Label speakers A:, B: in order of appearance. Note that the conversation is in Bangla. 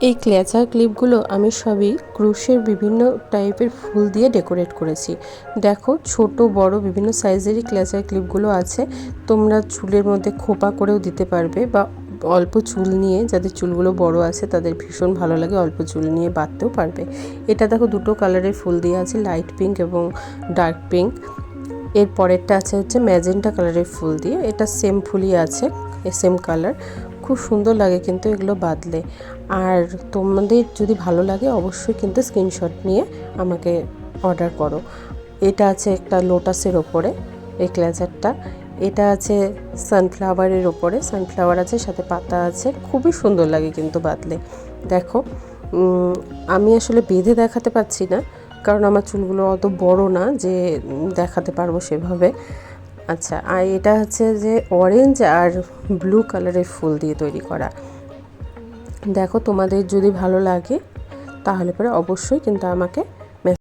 A: এই ক্লেচার ক্লিপগুলো আমি সবই ক্রুশের বিভিন্ন টাইপের ফুল দিয়ে ডেকোরেট করেছি। দেখো ছোট বড় বিভিন্ন সাইজেরই ক্লেচার ক্লিপগুলো আছে। তোমরা চুলের মধ্যে খোপা করেও দিতে পারবে, বা অল্প চুল নিয়ে যাদের চুলগুলো বড় আছে তাদের ভীষণ ভালো লাগে অল্প চুল নিয়ে বাঁধতেও পারবে। এটা দেখো দুটো কালারের ফুল দিয়ে আছে, লাইট পিঙ্ক এবং ডার্ক পিঙ্ক। এর পরেরটা আছে হচ্ছে ম্যাজেন্টা কালারের ফুল দিয়ে, এটা সেম ফুলই আছে, সেম কালার। খুব সুন্দর লাগে কিন্তু এগুলো বাঁধলে। আর তোমাদের যদি ভালো লাগে অবশ্যই কিন্তু স্ক্রিনশট নিয়ে আমাকে অর্ডার করো। এটা আছে একটা লোটাসের ওপরে এই ক্লেচারটা, এটা আছে সানফ্লাওয়ারের ওপরে, সানফ্লাওয়ার আছে সাথে পাতা আছে, খুবই সুন্দর লাগে কিন্তু বাঁধলে। দেখো আমি আসলে বেঁধে দেখাতে পারছি না কারণ আমার চুলগুলো অত বড় না যে দেখাতে পারবো সেভাবে। আচ্ছা, আর এটা হচ্ছে যে অরেঞ্জ আর ব্লু কালারের ফুল দিয়ে তৈরি করা। দেখো তোমাদের যদি ভালো লাগে তাহলে পরে অবশ্যই কিন্তু আমাকে